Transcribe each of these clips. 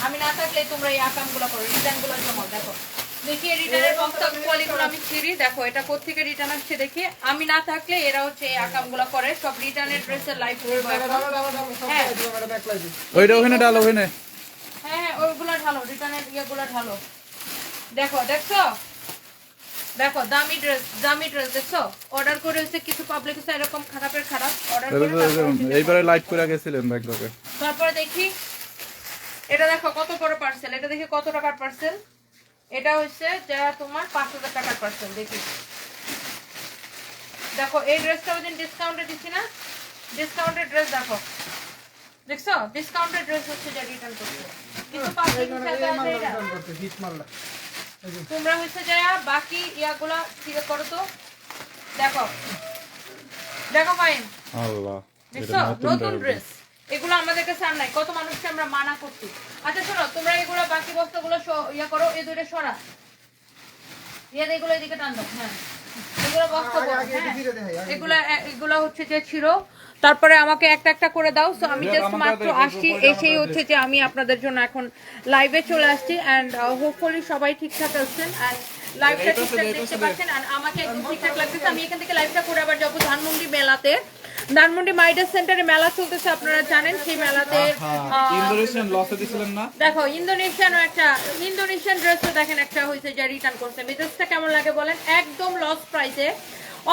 আমি না থাকলে তোমরা এই আকামগুলো করো, রিটার্নগুলো জমা। দেখো দেখি রিটার্নের বক্স কোয়ালিটিগুলো আমি ছিড়ি। দেখো এটা কোত্থেকে রিটার্ন আসছে দেখি। আমি না থাকলে এরা হচ্ছে এই আকামগুলো করে। সব রিটার্নের ড্রেসের লাইভ করবো হ্যাঁ ওইটা ওখানে ডাল ওখানে। হ্যাঁ ওইগুলো ঢালো, রিটার্নের ইয়েগুলো ঢালো। দেখো দেখছো, দেখো দামি ড্রেস দেখছো। অর্ডার করে হচ্ছে কিছু পাবলিক হচ্ছে এরকম খারাপের খারাপ অর্ডার করে এইবারে লাইট করে গেছিলেন ব্যাংককে। তারপরে দেখি এটা দেখো কত বড় পার্সেল। এটা দেখি কত টাকার পার্সেল। এটা হচ্ছে যা তোমার 5000 টাকার পার্সেল। দেখি দেখো এই ড্রেসটা ওই দিন ডিসকাউন্টে দিচ্ছি না, ডিসকাউন্টের ড্রেস দেখো, দেখছো ডিসকাউন্টের ড্রেস হচ্ছে যা রিটার্ন করছে। কিন্তু পাবলিক তোমরা হচ্ছে যা বাকি ইয়াগুলা ঠিক করো তো। দেখো দেখো ফাইন, আল্লাহ দেখছো নতুন ড্রেস। এগুলো আমাদের কাছে আর নাই, কত মানুষকে আমরা মানা করছি। আচ্ছা শোনো, তোমরা এগুলো বাকি বস্তাগুলো ইয়া করো, এই দুইটা সরা এগুলো এদিকে টান দাও। হ্যাঁ এগুলো বস্তা এগুলো এগুলো হচ্ছে যে ছিল। তারপরে আমাকে একটা একটা করে দাও। সো আমি জাস্ট মাত্র আসছি, এসেই হচ্ছে যে আমি আপনাদের জন্য এখন লাইভে চলে আসছি। অ্যান্ড হোপফুলি সবাই ঠিকঠাক আছেন অ্যান্ড লাইভটা ঠিকঠাক দেখতে পাচ্ছেন। আর আমাকে একদম ঠিকঠাক লাগতেছে। আমি এখান থেকে লাইভটা করে আবার যাবো ধানমন্ডি মেলাতে। ধানমন্ডি মাইডাস সেন্টারে মেলা চলতেছে, আপনারা জানেন। সেই মেলাতে ইন্দোনেশিয়ান লসে দিছিলেন না? দেখো ইন্দোনেশিয়ান ড্রেসও দেখেন একটা হয়েছে যা রিটার্ন করছে। ড্রেসটা কেমন লাগে বলেন? একদম লস প্রাইসে,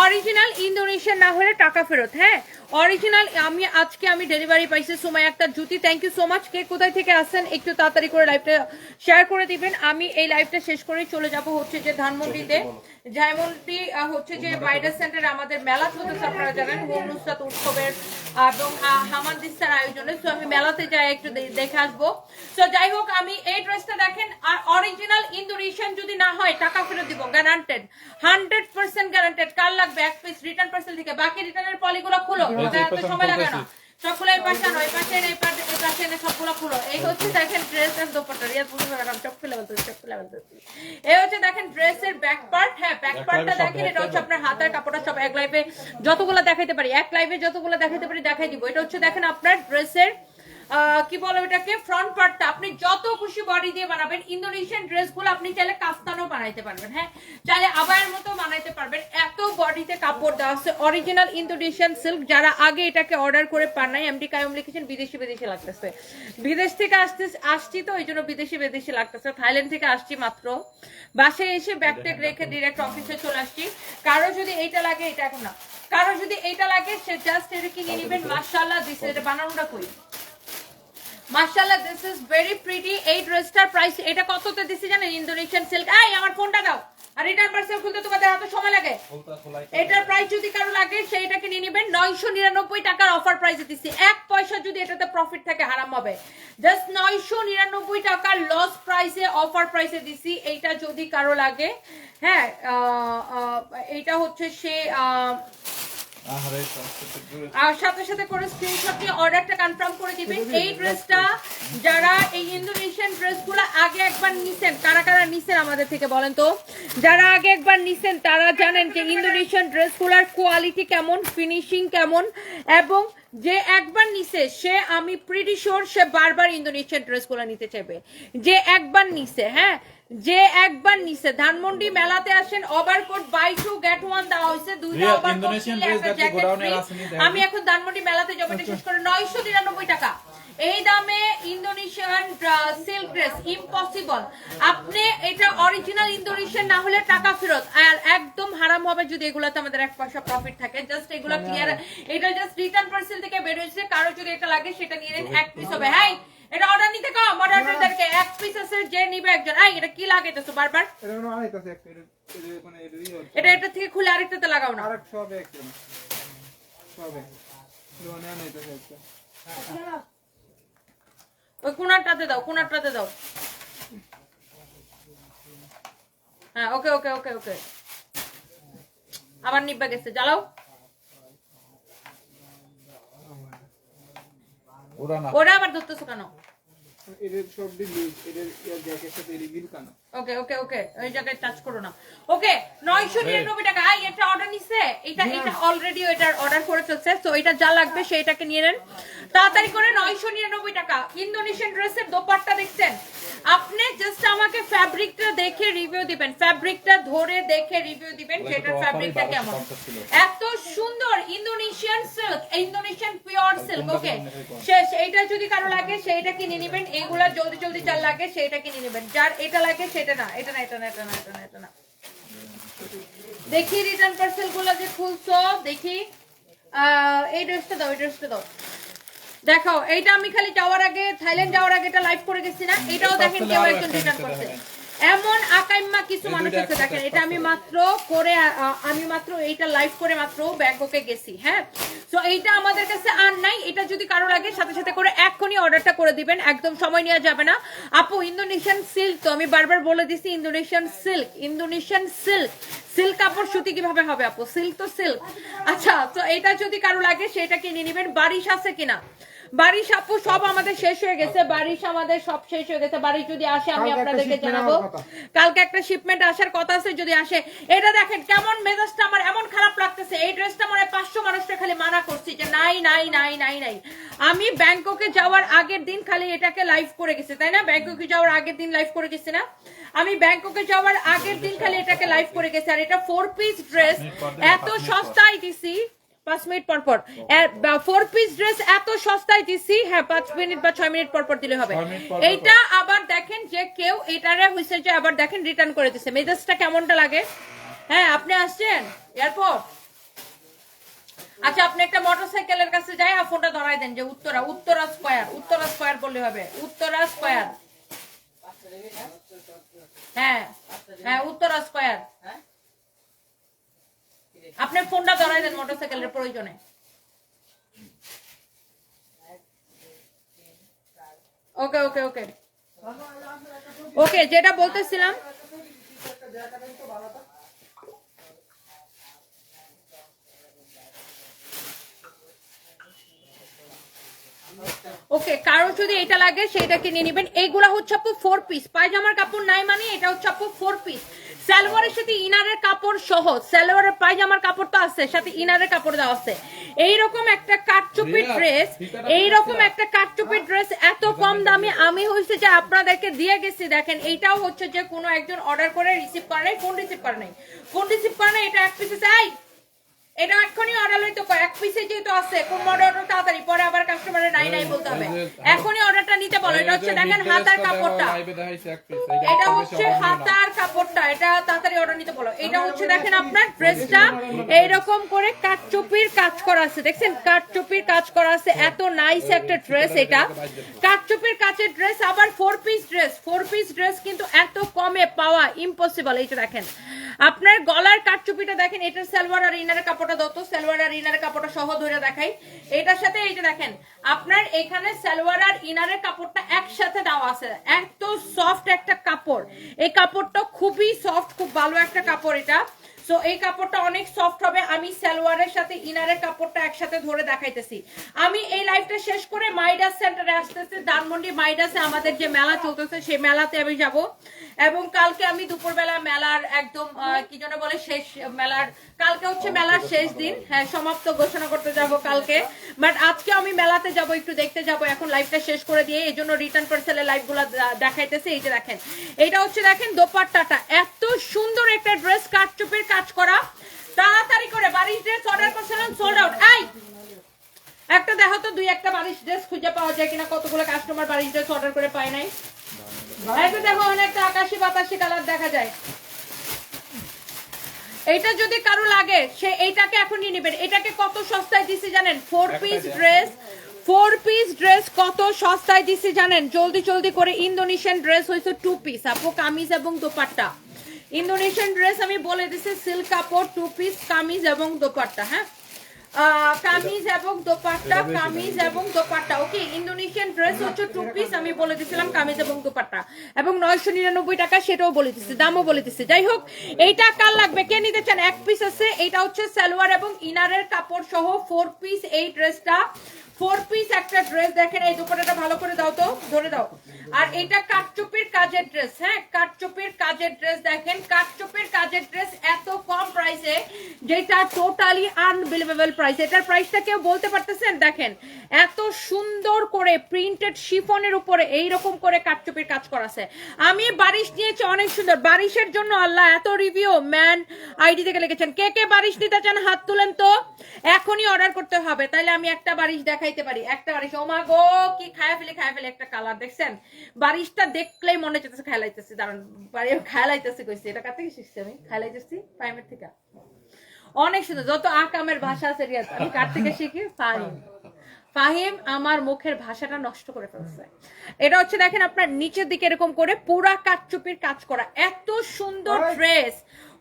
অরিজিনাল ইন্দোনেশিয়ান না হলে টাকা ফেরত। হ্যাঁ অরিজিনাল। আমি ডেলিভারি পাইছি Sumaiya Akter Juthi. Thank you so much. কে কোথায় থেকে আসছেন একটু তাড়াতাড়ি করে লাইভটা শেয়ার করে দিবেন। আমি এই লাইভটা শেষ করে চলে যাব হচ্ছে যে ধানমন্ডিতে। ধানমন্ডি হচ্ছে যে মাইডাস সেন্টারে আমাদের মেলা চলতেছে, আপনারা জানেন হোম নুসরাত উৎসবের এবং হামানদিস্তার আয়োজনে। সো আমি মেলাতে যাই একটু দেখে আসবো। সো যাই হোক, আমি এই ড্রেসটা দেখেন, আর অরিজিনাল ইন্দোনেশিয়ান যদি না হয় টাকা ফেরত দিব, গ্যারান্টেড 100% গ্যারান্টেড। কার লাগবে এক পিস রিটার্ন পার্সেল থেকে। বাকি রিটার্নের পলিগুলো খুলো, এত সময় লাগে না। সবগুলো এই পাশে আনো, এই পাশে এই পাশে এনে সবগুলো খুলো। এই হচ্ছে দেখেন ড্রেস এর দোপাট্টা। রিয়া পুরো ম্যাডাম চোখ খুলে বলতে, চোখ খুলে বলতে। এই হচ্ছে দেখেন ড্রেসের ব্যাক পার্ট। হ্যাঁ ব্যাক পার্টটা দেখেন, এটা হচ্ছে আপনার হাতের কাপড়টা। সব এক লাইভে যতগুলো দেখাইতে পারি, এক লাইভে যতগুলো দেখাইতে পারি দেখাই দিব। এটা হচ্ছে দেখেন আপনার ড্রেসের কি বলে ওটাকে, ফ্রন্ট পার্টটা। আপনি যত খুশি বডি দিয়ে বানাবেন। ইন্দোনেশিয়ান ড্রেসগুলো আপনি চাইলে কাস্তানও বানাইতে পারবেন, হ্যাঁ চাইলে আবায়ের মতো বানাইতে পারবেন। এত বডিতে কাপড় দেওয়া আছে, অরিজিনাল ইন্দোনেশিয়ান সিল্ক। যারা আগে এটাকে অর্ডার করে পান নাই, এমডি কায়ুম লিখেছেন বিদেশি লাগতেছে। বিদেশ থেকে আসছি তো এই জন্য বিদেশি লাগতেছে। থাইল্যান্ড থেকে আসছি মাত্র, বাসায় এসে ব্যাগটেক রেখে ডিরেক্ট অফিসে চলে আসছি। কারো যদি এইটা লাগে, এটা এখন না, কারো যদি এইটা লাগে সে জাস্ট এটা কিনে নেবেন। মাশাআল্লাহ দিস, এটা বানানোটা কই, মাশাআল্লাহ দিস ইজ ভেরি প্রিটি। এই ড্রেসটার প্রাইস এটা কততে দিছি জানেন? Indonesian silk. এই আমার ফোনটা দাও। আর রিটার্ন পার্সেল খুলতে তোমাদের এত সময় লাগে? এটার প্রাইস যদি কারো লাগে সেইটাকে নিয়ে নেবেন। 999 টাকার অফার প্রাইসে দিছি। এক পয়সা যদি এটাতে প্রফিট থাকে হারাম হবে। জাস্ট 999 টাকার লস প্রাইসে অফার প্রাইসে দিছি। এইটা যদি কারো লাগে, হ্যাঁ এইটা হচ্ছে সে আর সাথে সাথে করে স্ক্রিনশট নিয়ে অর্ডারটা কনফার্ম করে দিবেন। এই ড্রেসটা যারা এই ইন্দোনেশিয়ান ড্রেসগুলো আগে একবার নিছেন, কারা কারা নিছেন আমাদের থেকে বলেন তো? যারা আগে একবার নিছেন তারা জানেন যে ইন্দোনেশিয়ান ড্রেসগুলোর কোয়ালিটি কেমন, ফিনিশিং কেমন। এবং যে একবার নিছে সে, আমি প্রিটি শিওর সে বারবার ইন্দোনেশিয়ান ড্রেসগুলো নিতে চাইবে। যে একবার নিছে, হ্যাঁ যে একবার নিছে। ধানমন্ডি মেলাতে আসেন, ওভারকোট বাই 2 গেট 1 দেওয়া হয়েছে। দুইটা ওভারকোট নিলে একটা জ্যাকেট ফ্রি। আমি এখন ধানমন্ডি মেলাতে যাবো, এটা শেষ করে 999 টাকা। এই দামে ইন্দোনেশিয়ান সিল্ক ড্রেস ইম্পসিবল। আপনি এটা অরিজিনাল ইন্দোনেশিয়ান না হলে টাকা ফেরত। আর একদম হারাম হবে যদি এগুলাতে আমাদের এক পয়সা প্রফিট থাকে। জাস্ট এগুলা ক্লিয়ার, এটা জাস্ট রিটার্ন পার্সেল থেকে বের হয়েছে। কারো যদি এটা লাগে সেটা নিয়ে নেন, এক পিস হবে। হ্যাঁ এটা অর্ডার নিতে কম, মডারেটরদেরকে এক পিস আছে যে নিবে একজন। এই এটা কি লাগাইতেছো বারবার? এটা এটা থেকে খুলে আরেকটাতে লাগাও না। ওই কোনারটাতে দাও, কোনারটাতে দাও। হ্যাঁ ওকে ওকে ওকে ওকে। আবার নিব্বা গেছে, জ্বালাও। ওরা আবার ধরতেছো কেন? এদের সব ডিলিট এদের জ্যাকেট সাথে রিভিল কানা ওকে ওকে ওকে ওই জায়গায় টাচ করো না ওকে 999 টাকা আই এটা অর্ডার নিছে এটা অলরেডি এটার অর্ডার করে ফেলছে তো এটা যা লাগবে সেটাকে নিয়ে নেন তাড়াতাড়ি করে 999 টাকা ইন্দোনেশিয়ান ড্রেসের দোপাট্টা দেখছেন আপনি জাস্ট আমাকে ফ্যাব্রিকটা দেখে রিভিউ দিবেন ফ্যাব্রিকটা ধরে দেখে রিভিউ দিবেন যেটার ফ্যাব্রিকটা কেমন এত সুন্দর Indonesian silk Indonesian pure silk okay শেষ এইটা যদি কারো লাগে সেইটা কিনে নেবেন এইগুলা জলদি জলদি যার লাগে সেইটা কিনে নেবেন যার এটা লাগে সেটা না এটা না এটা না এটা না এটা না এটা না দেখি রিটার্ন পার্সেল গুলো যে খুলছো দেখি এই ড্রেসটা দাও এই ড্রেসটা দাও দেখো এইটা আমি খালি যাওয়ার আগে থাইল্যান্ড যাওয়ার আগে এটা লাইভ করে গেছি না এটাও দেখেন কেউ একজন রিটার্ন করছে এমন আকাইম্মা কিছু মানুষ আছে দেখেন এটা আমি মাত্র এইটা লাইভ করে মাত্র ব্যাংককে গেছি হ্যাঁ সো এইটা আমাদের কাছে আর নাই এটা যদি কারো লাগে সাথে সাথে করে এখনই অর্ডারটা করে দিবেন একদম সময় নেওয়া যাবে না আপু ইন্দোনেশিয়ান সিল্ক তো আমি বারবার বলে দিছি ইন্দোনেশিয়ান সিল্ক সিল্ক কাপড় সুতি কিভাবে হবে আপু সিল্ক তো সিল্ক আচ্ছা তো এটা যদি কারো লাগে সেটা কিনে নেবেন বারিশ আছে কিনা বারিশ আপু সব আমাদের শেষ হয়ে গেছে বারিশ আমাদের সব শেষ হয়ে গেছে বারিশ যদি আসে আমি আপনাদেরকে জানাবো কালকে একটা শিপমেন্ট আসার কথা আছে যদি আসে এটা দেখেন কেমন মেজাজটা আমার এমন খারাপ লাগতেছে এই ড্রেসটা মনে 500 মানুষটা খালি মানা করছি যে নাই নাই নাই নাই নাই আমি ব্যাংককে যাওয়ার আগের দিন খালি এটাকে লাইভ করে গেছি তাই না ব্যাংককে যাওয়ার আগের দিন লাইভ করে গেছি না আমি ব্যাংককে যাওয়ার আগের দিন খালি এটাকে লাইভ করে গেছি আর এটা 4 পিস ড্রেস এত সস্তায় দিছি 5 মিনিট পর পর 4 পিস ড্রেস এত সস্তায় দিছি হ্যাঁ 5 মিনিট বা 6 মিনিট পর পর দিলে হবে এইটা আবার দেখেন যে কেউ এটারে হইছে যে আবার দেখেন রিটার্ন করে দিছে মেজাজটা কেমনটা লাগে হ্যাঁ আপনি আসছেন এয়ারপোর্ট আচ্ছা আপনি একটা মোটরসাইকেলের কাছে যাই আর ফোনটা ধরাই দেন যে উত্তরা স্কয়ার বললে হবে উত্তরা স্কয়ার হ্যাঁ হ্যাঁ উত্তরা স্কয়ার আপনি ফোনটা ধরাই দেন মোটরসাইকেলের প্রয়োজনে ওকে ওকে ওকে ওকে যেটা বলতেছিলাম ওকে কারো যদি এটা লাগে সেটা কিনে নেবেন এইগুলা হচ্ছে আপু 4 পিস পায়জামার কাপড় নাই মানে এটা হচ্ছে আপু 4 পিস সালোয়ারের সাথে ইনারের কাপড় সহ সালোয়ারের পায়জামার কাপড় তো আছে সাথে ইনারের কাপড় দেওয়া আছে এইরকম একটা কাটচুপি ড্রেস এত কম দামে আমি হইছে যে আপনাদেরকে দিয়ে গেছি দেখেন এইটাও হচ্ছে যে কোনো একজন অর্ডার করে রিসিভ করে নাই কোন রিসিভ করে নাই এটা এক পিসে চাই এটা এখনই অর্ডার লইতো এক পিসে যেহেতু আছে কোন অর্ডারটা তাড়াতাড়ি পরে আবার কাস্টমারের নাই নাই বলতে হবে এখনই অর্ডারটা নিতে বলো এটা হচ্ছে দেখেন হাতার কাপড়টা এটা হচ্ছে হাতার কাপড়টা এটা তাড়াতাড়ি অর্ডার নিতে বলো এটা হচ্ছে দেখেন আপনার ড্রেসটা এইরকম করে কাটচুপির কাজ করা আছে দেখছেন কাটচুপির কাজ করা আছে এত নাইস একটা ড্রেস এটা কাটচুপির কাচের ড্রেস আবার 4 পিস ড্রেস কিন্তু এত কমে পাওয়া ইম্পসিবল এইটা দেখেন আপনার গলার কাটচুপিটা দেখেন এটার সালোয়ার আর ইনারের কাপড়টা দতো সালোয়ার আর ইনারের কাপড়টা সহ ধরে দেখাই এটার সাথে এই যে দেখেন আপনার এখানে সালোয়ার আর ইনারের কাপড়টা একসাথে দেওয়া আছে এত সফট একটা কাপড় এই কাপড়টা খুবই সফট খুব ভালো একটা কাপড় এটা সো এই কাপড়টা অনেক সফট হবে আমি সালোয়ারের সাথে ইনারের কাপড়টা একসাথে ধরে দেখাইতেছি আমি এই লাইভটা শেষ করে মাইডাস সেন্টারে আসতেছি ধানমন্ডি মাইডাসে আমাদের যে মেলা চলতেছে সেই মেলাতে আমি যাব এবং কালকে আমি দুপুরবেলা মেলার একদম কি যেন বলে শেষ মেলার কালকে হচ্ছে মেলার শেষ দিন হ্যাঁ সমাপ্ত ঘোষণা করতে যাব কালকে বাট আজকে আমি মেলাতে যাব একটু দেখতে যাব এখন লাইভটা শেষ করে দিয়ে এইজন্য রিটার্ন পার্সেলের লাইভগুলো দেখাইতেছি এই যে দেখেন এটা হচ্ছে দেখেন দোপাট্টাটা এত সুন্দর একটা ড্রেস কাটচুপির কাজ করা তাড়াতাড়ি করে বারিশ ড্রেস অর্ডার করছিলাম সোল্ড আউট এই একটা দেখো তো দুই একটা বারিশ ড্রেস খুঁজে পাওয়া যায় কিনা কতগুলো কাস্টমার বারিশ ড্রেস অর্ডার করে পায় নাই এইটা দেখো অনেকটা আকাশি বাতাসি কালার দেখা যায় এইটা যদি কারো লাগে সে এইটাকে এখন নিয়ে নেবেন এটাকে কত সস্তায় দিছি জানেন 4 পিস ড্রেস কত সস্তায় দিছি জানেন জলদি জলদি করে ইন্দোনেশিয়ান ড্রেস হইছে 2 পিস আপু কামিজ এবং দোপাট্টা ইন্দোনেশিয়ান ড্রেস আমি বলে দিছি সিল্ক কাপড় 2 পিস কামিজ এবং দোপাট্টা হ্যাঁ কামিজ এবং দোপাট্টা ওকে ইন্দোনেশিয়ান ড্রেস হচ্ছে 2 পিস আমি বলে দিছিলাম কামিজ এবং দোপাট্টা এবং 999 টাকা সেটাও বলে দিছি দামও বলে দিছি যাই হোক এইটা কার লাগবে কে নিতে চান এক পিস আছে এটা হচ্ছে সালোয়ার এবং ইনারের কাপড় সহ 4 পিস এই ড্রেসটা 4 পিস একটা ড্রেস দেখেন এই দোপাট্টাটা ভালো করে দাও তো ধরে দাও আর এটা কাটচুপির কাজের ড্রেস, হ্যাঁ কাটচুপির কাজের ড্রেস। দেখেন কাটচুপির কাজের ড্রেস এত কম প্রাইসে, যেটা টোটালি আনবিলিভেবল প্রাইস। এটার প্রাইসটা কেউ বলতে পারতেছেন? দেখেন এত সুন্দর করে প্রিন্টেড শিফনের উপরে এইরকম করে কাটচুপির কাজ করা আছে। আমি বারিশ নিয়েছি অনেক সুন্দর, বারিশের জন্য আল্লাহ এত রিভিউ ম্যান আইডি থেকে লিখেছেন। কে কে বারিশ নিতে চান হাত তুলেন তো, এখনই অর্ডার করতে হবে, তাইলে আমি একটা বারিশ দেখাইতে পারি। একটা বারিশ, ও মা গো কি খায়া ফেলে একটা কালার দেখছেন, বারিশটা দেখলেই মনে হচ্ছে খেলাইতেছি। দাঁড়ান খেলাইতেছি কইছি, এটা কার থেকে শিখছি আমি? খেলাইতেছি প্রাইমের থেকে। অনেক সুন্দর, যত আকামের ভাষা আছে রিয়াজ, আমি কার থেকে শিখি? ফাহিম আমার মুখের ভাষাটা নষ্ট করে ফেলছে। এটা হচ্ছে দেখেন আপনার নিচের দিকে এরকম করে পুরা কাটচুপির কাজ করা, এত সুন্দর ড্রেস।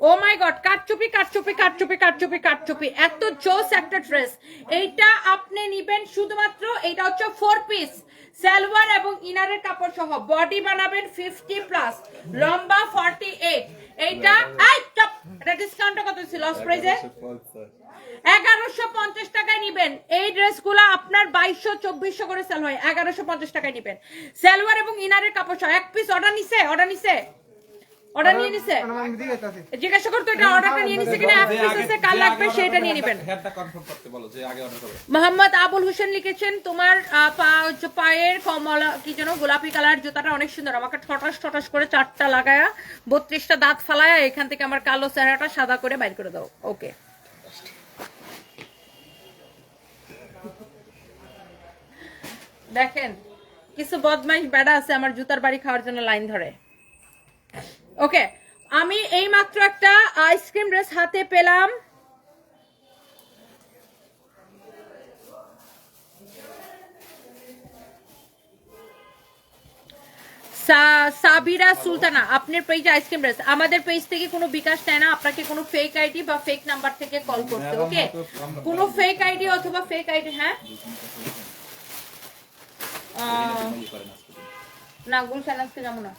ও মাই গড, কাটচুপি কাটচুপি কাটচুপি কাটচুপি কাটচুপি, এত জোস একটা ড্রেস। এইটা আপনি নিবেন শুধুমাত্র, এইটা হচ্ছে 4 পিস সালোয়ার এবং ইনারের কাপড় সহ, বডি বানাবেন 50 প্লাস, লম্বা 48। এইটা এটা ডিসকাউন্টটা কত ছিল লস প্রাইসে? 1150 টাকায় নিবেন। এই ড্রেসগুলো আপনার 2200-2400 করে সেল হয়, 1150 টাকায় নিবেন। সালোয়ার এবং ইনারের কাপড় সহ। এক পিস অর্ডার নিছে, অর্ডার নিয়ে নিছে, জিজ্ঞাসা করতো এটা অর্ডারটা নিয়ে নিছে কিনা, এক পিস আছে কাল লাগবে সেটা নিয়ে নেবেন। মোহাম্মদ আবুল হোসেন লিখেছেন তোমার পায়ের কমলা কি যেন গোলাপি কালার জুতাটা অনেক সুন্দর, আমাকে ঠটাস করে 4টা লাগায়া 32টা দাঁত ফালায়া এখান থেকে আমার কালো চেহারাটা সাদা করে বাইর করে দাও। ওকে, দেখেন কিছু বদমাইশ বেড়া আছে আমার জুতার বাড়ি খাওয়ার জন্য লাইন ধরে। ওকে, আমি এই মাত্র একটা আইসক্রিম ড্রেস হাতে পেলাম, সাবিরা সুলতানা, আপনার পেজে আইসক্রিম ড্রেস। আমাদের পেজ থেকে কোনো বিকাশ নেয় না, আপনাকে কোনো ফেক আইডি বা ফেক নাম্বার থেকে কল করতে। ওকে, কোনো ফেক আইডি অথবা ফেক আইডি, হ্যাঁ না গুলশান আজকে যাবো না,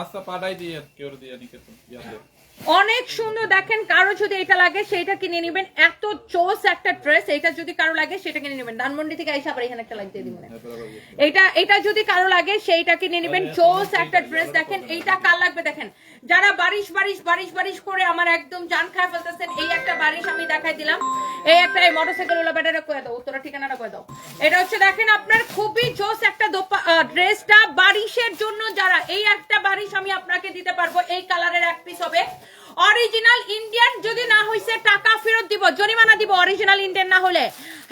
আচ্ছা পাঠাই দিয়ে কেউ দিয়ে নিকেতন ইয়াতে। অনেক সুন্দর। দেখেন কারো যদি এটা লাগে সেটা কিনে নেবেন, এত চোস একটা ড্রেস। এটা যদি কারো লাগে সেটা কিনে নেবেন, ধানমন্ডি থেকে আইসা আবার এখানে একটা লাইক দিয়ে দিবেন। এটা যদি কারো লাগে সেইটা কিনে নেবেন, চোস একটা ড্রেস। দেখেন এইটা কার লাগবে, দেখেন যারা বারিশ করে আমার একদম জান খায় ফেলতেছেন, এই একটা বারিশ আমি দেখাই দিলাম। এই একটা এই মোটরসাইকেল ওলা ব্যাটারে কয়ে দাও, উত্তরা ঠিকানাটা কয়ে দাও। এটা হচ্ছে দেখেন আপনার খুবই জোস একটা ড্রেসটা বারিশের জন্য। যারা এই একটা বারিশ আমি আপনাকে দিতে পারবো, এই কালারের এক পিস হবে অরিজিনাল ইন্ডিয়ান, যদি না হইছে টাকা ফেরত দিব, জরিমানা দিব। অরিজিনাল ইন্ডিয়ান না হলে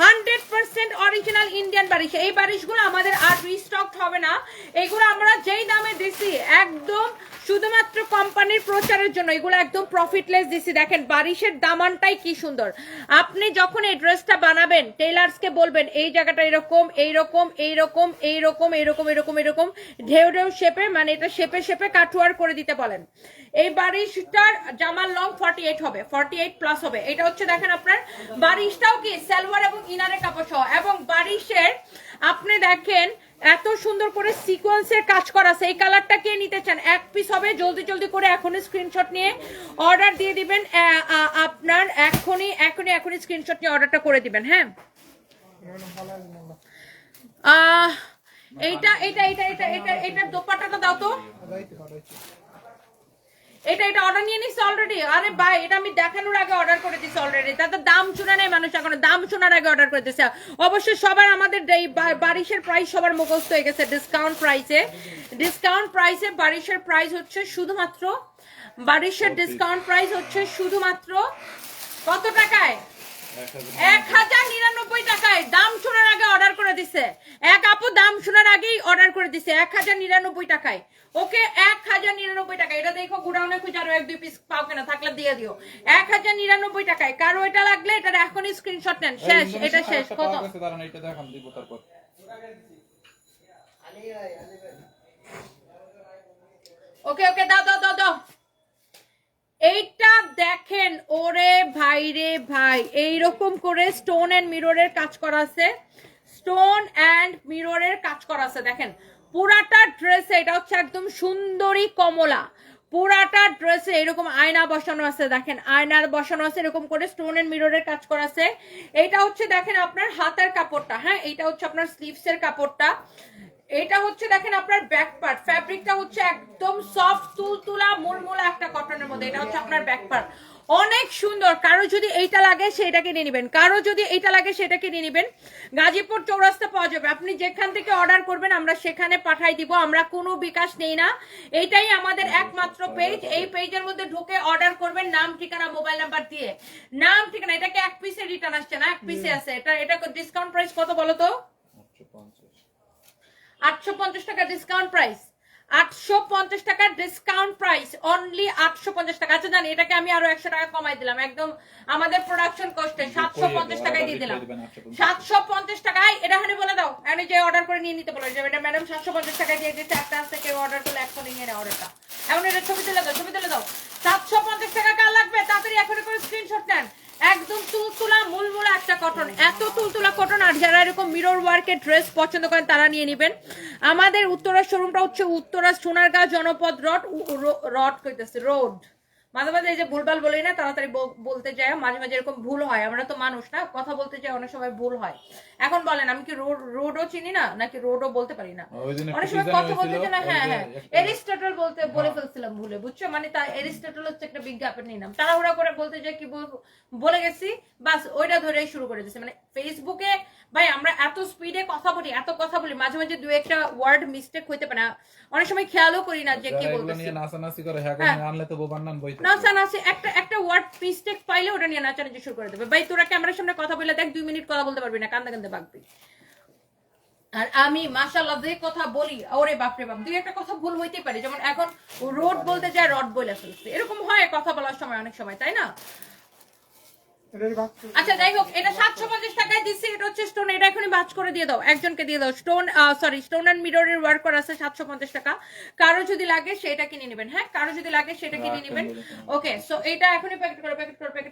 100% অরিজিনাল ইন্ডিয়ান বারিশ। এই বারিশগুলো আমাদের আর রিস্টক হবে না, এগুলো আমরা যেই দামে দিছি একদম শুধুমাত্র কোম্পানির প্রচারের জন্য, এগুলো একদম প্রফিটলেস দিছি। দেখেন বারিশের দামানটাই কি সুন্দর। আপনি যখন এই ড্রেসটা বানাবেন টেইলার্সকে বলবেন এই জায়গাটা এরকম এইরকম এইরকম এইরকম এরকম এরকম এরকম ঢেউ শেপে, মানে এটা শেপে কাটওয়ার করে দিতে বলেন। এই বারিশটার জামার লং 48 হবে, 48 প্লাস হবে। এটা হচ্ছে দেখেন আপনার বারিশটাও কি সালোয়ার এবং ইনারের কাপড় সহ, এবং বারিশের আপনি দেখেন এত সুন্দর করে সিকোয়েন্সের কাজ করা আছে। এই কালারটা কে নিতে চান, এক পিস হবে, জলদি করে এখনই স্ক্রিনশট নিয়ে অর্ডার দিয়ে দিবেন। আপনার এখনই স্ক্রিনশট নিয়ে অর্ডারটা করে দিবেন। হ্যাঁ, এইটার দোপাট্টাটা দাও তো। এটা অর্ডার নিয়ে নিচ্ছে অলরেডি। আরে ভাই, এটা আমি দেখানোর আগে অর্ডার করে দিচ্ছি অলরেডি। তাদের দাম শোনা নেই মানুষ, এখন দাম শোনার আগে অর্ডার করে দিচ্ছে। অবশ্যই সবার আমাদের বারিশের প্রাইস সবার মুখস্থ হয়ে গেছে। ডিসকাউন্ট প্রাইসে বারিশের প্রাইস হচ্ছে শুধুমাত্র, বারিশের ডিসকাউন্ট প্রাইস হচ্ছে শুধুমাত্র কত টাকায়? 1099 টাকায়। দাম শোনার আগে অর্ডার করে দিছে এক আপু, দাম শোনার আগেই অর্ডার করে দিছে 1099 টাকায়। ওকে, 1099 টাকা। এটা দেখো গুডাউনে খুঁজে আরো 1-2 পিস পাও কেনা থাকলে দিয়ে দিও। 1099 টাকায়। কারো এটা লাগলে এটা এখনই স্ক্রিনশট নেন। শেষ, এটা শেষ। কত? ওকে দাও। এইটা দেখেন, ওরে ভাই রে ভাই, এইরকম করে স্টোন এন্ড মিররের কাজ করা আছে, দেখেন পুরাটা ড্রেসে। এটা হচ্ছে একদম সুন্দরী কমলা, পুরাটা ড্রেসে এরকম আয়না বসানো আছে। দেখেন আয়নার বসানো আছে, এরকম করে স্টোন এন্ড মিররের কাজ করা আছে। এটা হচ্ছে দেখেন আপনার হাতের কাপড়টা, হ্যাঁ এটা হচ্ছে আপনার স্লিভস এর কাপড়টা। এটা হচ্ছে দেখেন আপনার ব্যাক পার্ট, ফ্যাব্রিকটা হচ্ছে একদম সফট তুলতুলা মুলমুলা একটা কটনের মধ্যে। এটা হচ্ছে আপনার ব্যাক পার্ট, অনেক সুন্দর। কারো যদি এইটা লাগে সেটাকে নিয়ে নেবেন, কারো যদি এইটা লাগে সেটাকে নিয়ে নেবেন। গাজীপুর চৌরাস্তা পাওয়া যাবে, আপনি যেখান থেকে অর্ডার করবেন আমরা সেখানে পাঠাই দিব, আমরা কোনো বিকাশ নেই না। এইটাই আমাদের একমাত্র পেজ, এই পেজের মধ্যে ঢুকে অর্ডার করবেন নাম ঠিকানা মোবাইল নাম্বার দিয়ে, নাম ঠিকানা। এটাকে এক পিসে রিটার্ন আসছে না, এক পিসে আছে। এটা ডিসকাউন্ট প্রাইস কত বলো তো? 850 টাকা ডিসকাউন্ট প্রাইস, 850 টাকা ডিসকাউন্ট প্রাইস, অনলি 850 টাকা। আচ্ছা জানি এটাকে আমি আরো 100 টাকা কমাই দিলাম, একদম আমাদের প্রোডাকশন কস্টে 750 টাকায় দিয়ে দিলাম। 750 টাকায় এটা এখানে বলে দাও, এখানে যে অর্ডার করে নিয়ে নিতে বলে যে এটা ম্যাডাম 750 টাকায় দিয়ে দিচ্ছে, একটা আছে কেউ অর্ডার করলে এখন নিয়ে নেয় অর্ডারটা। এখন এটা ছবি তুলে দাও, ছবি তুলে দাও। 750 টাকা কার লাগবে তাড়াতাড়ি এখন করে স্ক্রিনশট নেন। একদম তুলতুলা মুলমুলা একটা কটন, এত তুলতুলা কটন। আর যারা এরকম মিরর ওয়ার্কের ড্রেস পছন্দ করেন তারা নিয়ে নেবেন। আমাদের উত্তরা শোরুমটা হচ্ছে উত্তরা সোনারগাঁও জনপদ রোড কইতেছে রোড। মাঝে মাঝে এই যে ভুলভাল বলি না, তাড়াতাড়ি বলতে যায়, মাঝে মাঝে এরকম ভুল হয়, আমরা তো মানুষ না, কথা বলতে যাই অনেক সময় ভুল হয়। এখন বলেন আমি কি রোডও চিনি না নাকি রোডও বলতে পারি না? অনেক সময় কথা বলতে যাই না। হ্যাঁ হ্যাঁ, এরিস্টটল বলে ফেলছিলাম ভুলে, বুঝছো? মানে তা এরিস্টটল হচ্ছে একটা বিজ্ঞাপনের নাম, তাড়াহুড়া করে বলতে যাই কি বলে গেছি, বাস ওইটা ধরেই শুরু করে দিচ্ছে। মানে ফেসবুকে ভাই আমরা এত স্পিডে কথা বলি, এত কথা বলি, মাঝে মাঝে দু একটা ওয়ার্ড মিস্টেক হইতে পারে, অনেক সময় খেয়ালও করি না যে কি বলতেছি। নাচানাচি করে হ্যাঁ আনলে তো বোবার নাম বইতে নাচানাচি একটা ওয়ার্ড মিস্টেক পাইলে ওটা নিয়ে নাচানাচি শুরু করে দেবে। ভাই তোরা ক্যামেরার সামনে কথা বলে দেখ, 2 মিনিট কথা বলতে পারবি না, কান্দে কান্দে বাগবি। আর আমি মাশাআল্লাহ যে কথা বলি, ওরে বাপরে বাপ, দুই একটা কথা ভুল হইতে পারে, যেমন এখন রোড বলতে যায় রড বলে ফেলছে, এরকম হয় কথা বলার সময় অনেক সময়, তাই না? আচ্ছা যাই হোক, এটা 750 টাকায় দিচ্ছি। এটা হচ্ছে স্টোন, এটা এখনই বাজ করে দিয়ে দাও, একজনকে দিয়ে দাও। স্টোন এন্ড মিররের ওয়ার্ক করা আছে 750 টাকা। কারো যদি লাগে সেটা কিনে নেবেন, হ্যাঁ কারো যদি লাগে সেটা কিনে নেবেন। ওকে, সো এটা এখনই প্যাকেট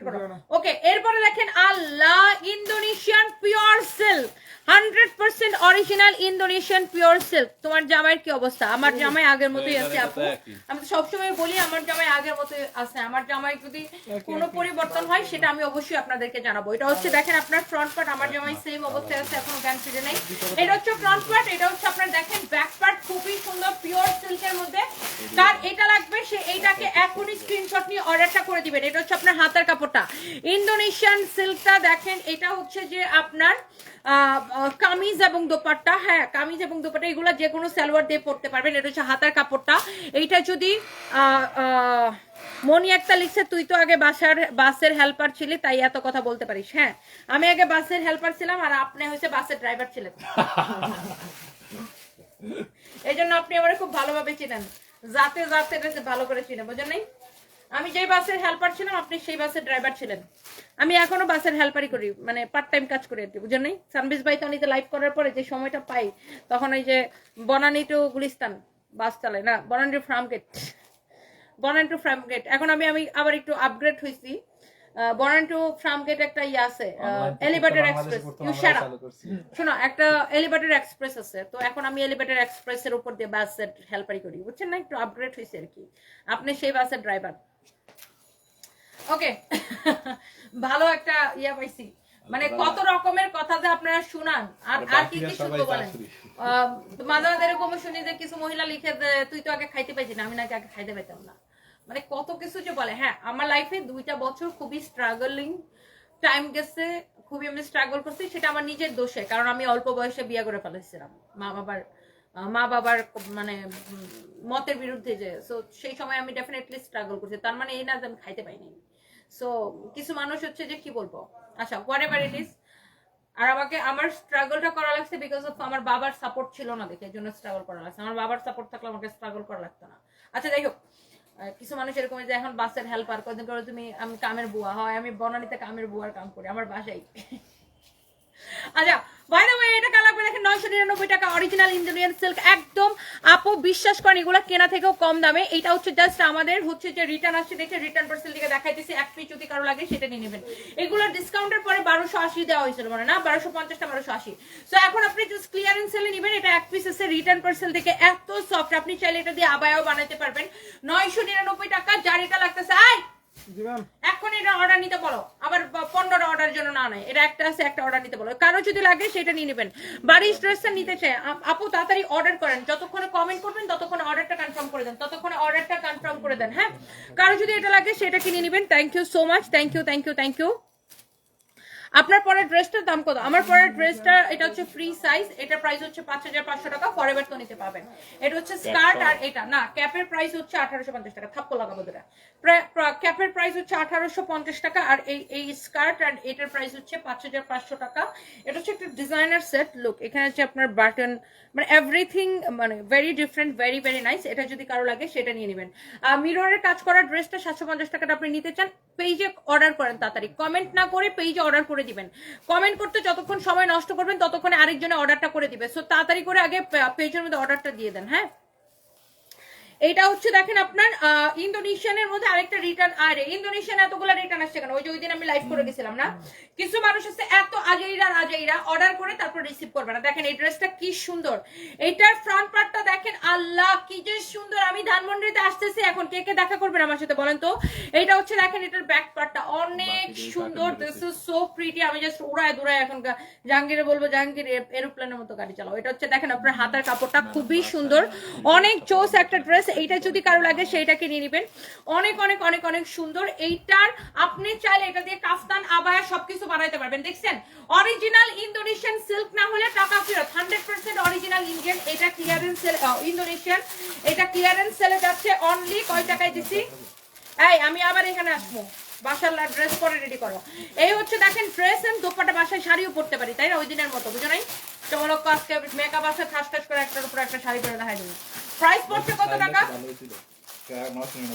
করো। ওকে, এরপরে দেখেন আল্লাহ, Indonesian pure silk, 100% original Indonesian pure silk. তোমার জামাইয়ের কি অবস্থা? আমার জামাই আগের মতোই আছে আপু, আমি সবসময় বলি আমার জামাই আগের মতোই আছে। আমার জামাই যদি কোনো পরিবর্তন হয় সেটা আমি অবশ্যই আপনাদেরকে জানাবো। এটা হচ্ছে দেখেন আপনার ফ্রন্ট পার্ট, আমার জামাই সেম অবস্থায় আছে, এখনো জ্ঞান ফিরে নেই। এটা হচ্ছে ফ্রন্ট পার্ট, এটা হচ্ছে আপনার দেখেন ব্যাক পার্ট, খুবই সুন্দর পিওর সিল্কের মধ্যে। কার এটা লাগবে সে এইটাকে এখনই স্ক্রিনশট নিয়ে অর্ডারটা করে দিবেন। এটা হচ্ছে আপনার হাতার কাপড়টা, ইন্দোনেশিয়ান সিল্কটা দেখেন। এটা হচ্ছে যে আপনার কামিজ এবং দোপাট্টা, হ্যাঁ কামিজ এবং দোপাট্টা এগুলো যে কোনো সালোয়ার দিয়ে পরতে পারবেন। এটা হচ্ছে হাতার কাপড়টা। এইটা যদি মনি একটা লিখছে, তুই তো আগে বাসের হেল্পার ছিলি তাই এত কথা বলতে পারিস। হ্যাঁ আমি আগে বাসের হেল্পার ছিলাম আর আপনি হচ্ছে বাসের ড্রাইভার ছিলেন, এই জন্য আপনি আমার খুব ভালোভাবে চিনেন, যাতে ভালো করে চিনেন, বুঝেন নাই? আমি যেই বাসের হেল্পার ছিলাম আপনি সেই বাসের ড্রাইভার ছিলেন। আমি এখনো বাসের হেল্পারই করি, মানে পার্ট টাইম কাজ করি আর কি, বুঝেন নাই? সানবিজ ভাই তনিতে লাইভ করার পরে যে সময়টা পাই তখন ওই যে বনানী টু গুলিস্তান বাস চালাই না, বনানী টু ফার্মগেট। এখন আমি আবার একটু আপগ্রেড হয়েছি, বনানী টু ফার্মগেট একটা ইয়ে আছে, এলিভেটেড এক্সপ্রেস। শোনো, একটা এলিভেটেড এক্সপ্রেস আছে, তো এখন আমি এলিভেটেড এক্সপ্রেসের উপর দিয়ে বাসের হেল্পারই করি, বুঝছেন না? একটু আপগ্রেড হয়েছে আর কি, আপনি সেই বাসের ড্রাইভার। ওকে, ভালো একটা ইয়া পাইছি, মানে কত রকমের কথা যে আপনারা শুনান। আর কি কি শুনবো বলেন? মাঝে মাঝে এরকম শুনি যে কিছু মহিলা লিখে যে তুই তো আগে খাইতে পাইছি না, আমি নাকি আগে খাইতে পাইতাম না, মানে কত কিছু যে বলে। হ্যাঁ আমার লাইফে 2টা বছর খুবই স্ট্রাগলিং টাইম গেছে, খুবই আমি স্ট্রাগল করছি, সেটা আমার নিজের দোষে, কারণ আমি অল্প বয়সে বিয়ে করে ফেলেছিলাম মা বাবার মানে মতের বিরুদ্ধে, যে সো সেই সময় আমি ডেফিনেটলি স্ট্রাগল করছি। তার মানে এই না যে আমি খাইতে পাইনি। সো কিছু মানুষ হচ্ছে যে কি বলবো, আচ্ছা হোয়াট এভার ইট ইজ। আর আমাকে আমার স্ট্রাগলটা করা লাগছে বিকজ অফ আমার বাবার সাপোর্ট ছিল না দেখে, এই জন্য স্ট্রাগল করা লাগছে। আমার বাবার সাপোর্ট থাকলে আমাকে স্ট্রাগল করা লাগতো না। আচ্ছা যাই হোক, কিছু মানুষ এরকম যে এখন বাসের হেল্পার, কদিন করে আমি কামের বুয়া হয়, আমি বনানীতে কামের বুয়ার কাম করি আমার বাসায়। আচ্ছা বাই দ্য ওয়ে, এটা কালার দেখেন 999 টাকা, অরিজিনাল ইন্দোনেশিয়ান সিল্ক, একদম আপু বিশ্বাস করেন এগুলো কেনা থেকেও কম দামে। এটা হচ্ছে জাস্ট আমাদের হচ্ছে যে রিটার্ন আসছে দেখে রিটার্ন পার্সেল দিকে দেখাইতেছি, এক পিস যদি কারো লাগে সেটা নিয়ে নেবেন। এগুলো ডিসকাউন্টের পরে 1280 দেওয়া হয়েছিল, মানে না 1250 না 1280। সো এখন আপনি জাস্ট ক্লিয়ারেন্স সেলে নেবেন, এটা এক পিস আছে রিটার্ন পার্সেল থেকে, এত সফট, আপনি চাইলে এটা দিয়ে আবায়াও বানাতে পারবেন। 999 টাকা, যার এটা লাগতেছে আয় জি ম্যাম এখন এটা অর্ডার নিতে বলো, আবার 15টা অর্ডার জন্য না নাই, এটা একটা আছে, একটা অর্ডার নিতে বলো। কারো যদি লাগে সেটা নিয়ে নেবেন। বাড়ির ড্রেসটা নিতে চাই আপু, তাড়াতাড়ি অর্ডার করেন, যতক্ষণে কমেন্ট করবেন ততক্ষণে অর্ডারটা কনফার্ম করে দেন, ততক্ষণে অর্ডারটা কনফার্ম করে দেন। হ্যাঁ, কারো যদি এটা লাগে সেটা কিনে নেবেন। Thank you so much, thank you thank you thank you. আপনার পরের ড্রেসটার দাম কত? আমার পরের ড্রেসটা এটা হচ্ছে ফ্রি সাইজ, এটা প্রাইস হচ্ছে 5500 টাকা, ফরএভার তো নিতে পাবেন। এটা হচ্ছে স্কার্ট, আর এটা না, ক্যাপের প্রাইস হচ্ছে 1850 টাকা, থাপ্পো লাগাবো দুটা। ক্যাপের প্রাইস হচ্ছে 1850 টাকা, আর এই স্কার্ট আর এটার প্রাইস হচ্ছে 5500 টাকা। এটা হচ্ছে একটা ডিজাইনার সেট লুক, এখানে হচ্ছে আপনার বাটন, মানে এভরিথিং, মানে very different, very very nice. এটা যদি কারো লাগে সেটা নিয়ে নেবেন। মিররের কাজ করা ড্রেসটা 750 টাকাটা আপনি নিতে চান, পেজে অর্ডার করেন, তাড়াতাড়ি কমেন্ট না করে পেজে অর্ডার করে দিবেন। কমেন্ট করতে যতক্ষণ সময় নষ্ট করবেন ততক্ষণে আরেকজনে অর্ডারটা করে দিবে, সো তাড়াতাড়ি করে আগে পেজের মধ্যে অর্ডারটা দিয়ে দেন। হ্যাঁ, এটা হচ্ছে দেখেন আপনার ইন্দোনেশিয়ানের মধ্যে আরেকটা রিটার্ন। আরে ইন্দোনেশিয়ান এতগুলো রিটার্ন আসছে কেন? ওই দিন আমি লাইভ করে গেছিলাম না, কিছু মানুষ আছে এত আজাইরা অর্ডার করে তারপর রিসিভ করবে না। দেখেন এই ড্রেসটা কি সুন্দর, এইটার ফ্রন্ট পার্টটা দেখেন, আল্লাহ কি যে সুন্দর। আমি ধানমন্ডিতে আসতেছি এখন, কে কে দেখা করবেন আমার সাথে বলেন তো? এটা হচ্ছে দেখেন, এটার ব্যাক পার্টটা অনেক সুন্দর, দিস ইজ সো প্রিটি। আমি জাস্ট উড়ায় দৌড়ায় এখন জাহাঙ্গীরে বলবো, জাহাঙ্গীর এরোপ্লেনের মতো গাড়ি চালাও। এটা হচ্ছে দেখেন আপনার হাতার কাপড়টা খুবই সুন্দর, অনেক চোস একটা ড্রেস। এইটা যদি কারো লাগে সেইটাকে নিয়ে নেবেন, অনেক অনেক অনেক অনেক সুন্দর। এইটার আপনি চাইলে এটা দিয়ে কাফতান, আবায়া সবকিছু বানাইতে পারবেন। দেখছেন, অরিজিনাল ইন্দোনেশিয়ান সিল্ক না হলে টাকা ফেরত, 100% অরিজিনাল ইন্ডিয়ান। এটা ক্লিয়ারেন্স সেল, ইন্দোনেশিয়ান, এটা ক্লিয়ারেন্স সেলে যাচ্ছে অনলি কয় টাকায় দিছি। এই আমি আবার এখানে আসবো, বাসার ড্রেস পরে রেডি করো। এই হচ্ছে দেখেন ড্রেস এন্ড দোপাট্টা, বাসায় শাড়িও পরতে পারি, তাই না? ওই দিনের মতো, বুঝো নাই? চমলক আজকে মেকআপ আছে, ঠাস ঠাস করে একটার উপর একটা শাড়ি পরে দেখাই দেবো। প্রাইস পড়ছে কত টাকা?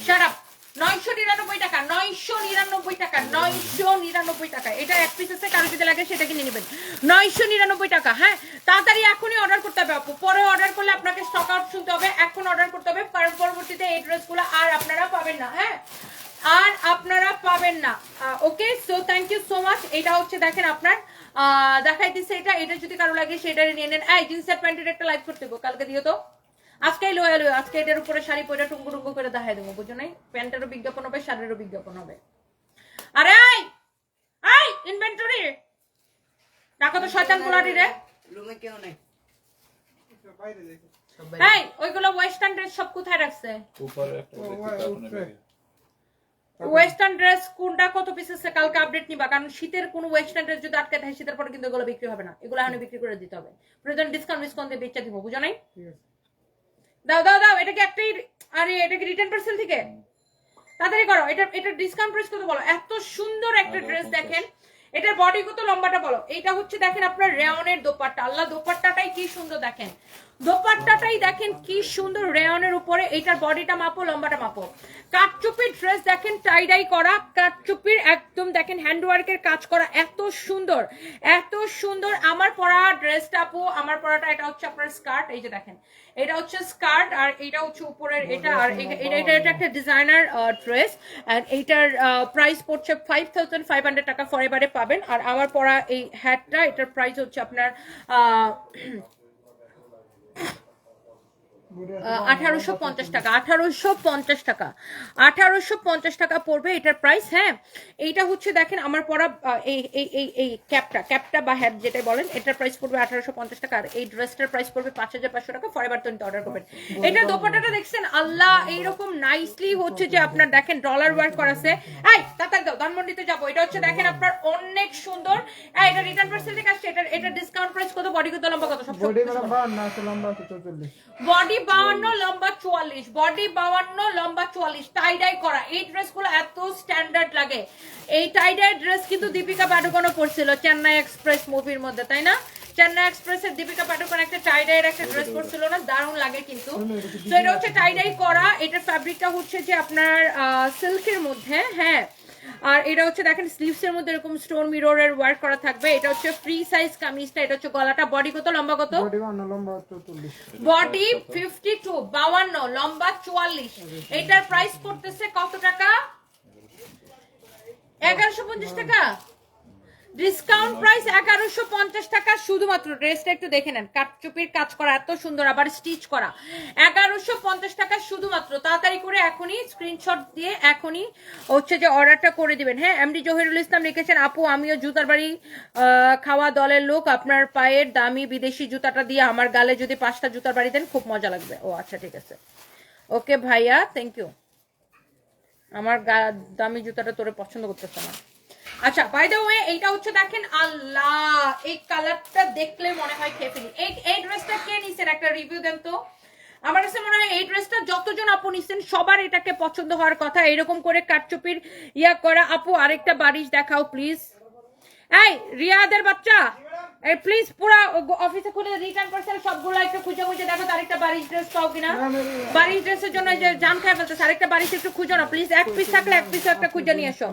Shut up. 999 টাকা, 999 টাকা, 999 টাকা। এটা এক পিস আছে, কারো যদি লাগে সেটা কিনে নেবেন। 999 টাকা। হ্যাঁ, তাড়াতাড়ি এখনই অর্ডার করতে হবে আপু, পরে অর্ডার করলে আপনাকে স্টক আউট শুনতে হবে, এখন অর্ডার করতে হবে, কারণ পরবর্তীতে এই ড্রেসগুলো আর আপনারা পাবেন না। হ্যাঁ, আর আপনারা পাবেন না। Okay, so thank you so much. এটা হচ্ছে দেখেন আপনার দেখাই দিচ্ছে, এটা যদি কারো লাগে সেটা নিয়ে নেন। এই জিন্সের প্যান্টের একটা লাইভ করতে হবে, কালকে দিও তো। আজকে আজকে এটার উপরে শাড়ি পরে টুঙ্গু টুঙ্গু করে দেখাই দেবো, বুঝো নাই? প্যান্টেরও বিজ্ঞাপন হবে, শাড়িরও বিজ্ঞাপন হবে। আরে এই ইনভেন্টরি ডাকো তো, শয়তান গুলারি রে। রুমে কেউ নেই, বাইরে দেখো এই ওইগুলো ওয়েস্টার্ন ড্রেস সব কোথায় রাখছে? উপরে একটা ওয়েস্টার্ন ড্রেস কোনটা কত পিস আছে কালকে আপডেট নিবা, কারণ শীতের কোনো ওয়েস্টার্ন ড্রেস যদি আটকে থাকে শীতের পরে কিন্তু এগুলো বিক্রি হবে না, এগুলো এখন বিক্রি করে দিতে হবে। প্রয়োজন ডিসকাউন্ট দিয়ে বেচা দিব, বুঝো নাই? ঠিক আছে দাও দাও দাও, এটা কি একটাই? আরে এটা কি রিটার্ন পার্সেল থেকে? তাড়াতাড়ি করো, এটা ডিসকাউন্ট প্রাইস কত বলো? এত সুন্দর একটা ড্রেস দেখেন, এটার বডি কত, লম্বাটা বলো। এটা হচ্ছে দেখেন আপনার রেয়নের দোপাট্টা, আল্লাহ দোপাট্টাটাই কি সুন্দর দেখেন, দোপাট্টাটাই দেখেন কি সুন্দর রেয়নের উপরে। এটার বডিটা মাপো, লম্বাটা মাপো। কাটচুপির ড্রেস দেখেন, টাই ডাই করা কাটচুপির, একদম দেখেন হ্যান্ডওয়ার্কের কাজ করা, এত সুন্দর এত সুন্দর। আমার পরা ড্রেসটা আপু, আমার পরাটা এটা হচ্ছে আপনার স্কার্ট, এই যে দেখেন এটা হচ্ছে স্কার্ট, আর এটা হচ্ছে উপরের এটা, আর এটা একটা ডিজাইনার ড্রেস, এন্ড এইটার প্রাইস পড়ছে 5500 টাকা, ফরএভারে পাবেন। আর আমার পরা এই হ্যাটটা, এটার প্রাইস হচ্ছে আপনার 1850 টাকা, 1850 টাকা, 1850 টাকা পড়বে এটার প্রাইস। হ্যাঁ, এইটা হচ্ছে দেখেন আমার পরা এই ক্যাপটা বা হ্যাট যেটা বলেন, এটার প্রাইস পড়বে 1850 টাকা, আর এই ড্রেসটার প্রাইস পড়বে 5500 টাকা, ফরএভার তো অর্ডার করবেন। এটা দোপাট্টাটা দেখছেন, আল্লাহ এইরকম নাইসলি হচ্ছে যে আপনার দেখেন ডলার ওয়ার্ক করা আছে। এই তাড়াতাড়ি দাও, ধানমন্ডিতে যাবো। এটা হচ্ছে দেখেন আপনার অনেক সুন্দর। এটা রিটার্ন পার্সেল থেকে আসছে, এটা ডিসকাউন্ট প্রাইস কত, বডি কত, লম্বা কত, সব বডি মেলা 52 আছে, লম্বা আছে 44, বডি 52 লম্বা 44, বডি 52 লম্বা 44, টাই ডাই করা। এই ড্রেসগুলো এত স্ট্যান্ডার্ড লাগে। এই টাই ডাই ড্রেস কিন্তু দীপিকা পাডুকোনও পরছিল চেন্নাই এক্সপ্রেস মুভির মধ্যে, তাই না? চেন্নাই এক্সপ্রেসের দীপিকা পাডুকোন একটা টাই ডাইয়ের একটা ড্রেস পরছিল না, দারুণ লাগে কিন্তু। তো এটা হচ্ছে টাই ডাই করা, এটার ফ্যাব্রিকটা হচ্ছে যে আপনার সিল্কের মধ্যে। হ্যাঁ, আর এটা হচ্ছে দেখেন স্লিভস এর মধ্যে এরকম স্টোন মিররের ওয়ার্ক করা থাকবে। এটা হচ্ছে ফ্রি সাইজ কামিজটা, এটা হচ্ছে গলাটা। বডি কত, লম্বা কত? বডি 52 লম্বা 44, বডি 52, 52 লম্বা 44। এটার প্রাইস পড়তেছে কত টাকা? 1150 টাকা। ডিসকাউন্ট প্রাইস 1150 টাকা শুধুমাত্র। ড্রেসটা একটু দেখে নেন, কাটচুপির কাজ করা এত সুন্দর, আবার স্টিচ করা। 1150 টাকা শুধুমাত্র। তাড়াতাড়ি করে এখনই স্ক্রিনশট দিয়ে এখনই হচ্ছে যে অর্ডারটা করে দিবেন। হ্যাঁ, এমডি জহিরুল ইসলাম লিখেছেন, আপু আমিও জুতার বাড়ি খাওয়া দলের লোক, আপনার পায়ের দামি বিদেশি জুতাটা দিয়ে আমার গালে যদি 5টা জুতার বাড়ি দেন খুব মজা লাগবে। ও আচ্ছা ঠিক আছে, ওকে ভাইয়া, থ্যাংক ইউ। আমার দামি জুতাটা তোরে পছন্দ করতেছে না। আচ্ছা, বাই দ্য ওয়ে এইটা হচ্ছে দেখেন, আল্লাহ এই কালারটা দেখলে মনে হয় খেয়ে ফেলি। এই ড্রেসটা কে নিছেন একটা রিভিউ দেন তো। আমার কাছে মনে হয় এই ড্রেসটা যতজন আপু নিছেন সবার এটাকে পছন্দ হওয়ার কথা। এরকম করে কাটচুপির ইয়া করা। আপু আরেকটা বারিশ দেখাও প্লিজ। এই রিয়াদের বাচ্চা, এই প্লিজ পুরো অফিসে খুলে রিটার্ন পার্সেল সবগুলো একটু খুঁজে খুঁজে দেখো তো আরেকটা বারিশ ড্রেস পাও কিনা। বারিশ ড্রেসের জন্য যে জাম খাই ফেলতেছে, আরেকটা বারিশ একটু খুঁজো না প্লিজ। এক পিস থাকলে এক পিস একটা খুঁজে নিয়ে এসো।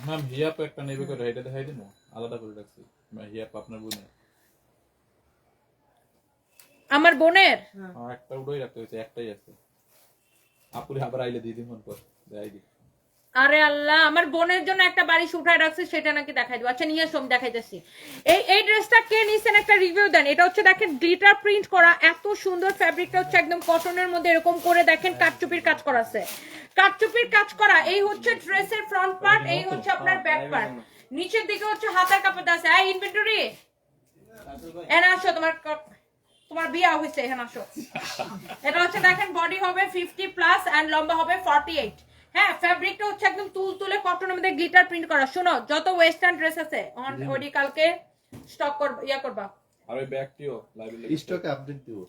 ম্যাম হিয়াপ একটা নেবে করে এটা দেখাই দিন, আলাদা করে রাখছি। হিয়াপ আপনার বোনের, আমার বোনের একটা উড়োই রাখতে হয়েছে, একটাই আছে। আপুরে আবার আইলে দিয়ে দিন মন পর দেখাই দিই। আরে আল্লাহ, আমার বোনের জন্য একটা বারিশ উঠায় রাখছে, সেটা নাকি দেখাই দেবো। আচ্ছা নিয়ে সোম দেখাইতেছি। এই ড্রেসটা কে নিছেন একটা রিভিউ দেন। এটা হচ্ছে দেখেন গ্লিটার প্রিন্ট করা, এত সুন্দর। ফ্যাব্রিকটা হচ্ছে একদম কটনের মধ্যে, এরকম করে দেখেন কাটচুপির কাজ করা আছে, কাটচুপির কাজ করা। এই হচ্ছে ড্রেসের ফ্রন্ট পার্ট, এই হচ্ছে আপনার ব্যাক পার্ট। নিচের দিকে হচ্ছে হাতার কাপড় আছে। এই ইনভেন্টরি এনে আসো, তোমার বিয়া হয়েছে, এখানে আসো। এটা হচ্ছে দেখেন বডি হবে 50+ এন্ড লম্বা হবে 48। হ্যাঁ, ফ্যাব্রিকটা হচ্ছে একদম তুলতুলে কটনের মধ্যে গ্লিটার প্রিন্ট করা। শোনো, যত ওয়েস্টার্ন ড্রেস আছে ওডি কালকে স্টক করবা। আর ওই ব্যাগটিও লাইভে স্টকে আপডেট দিব।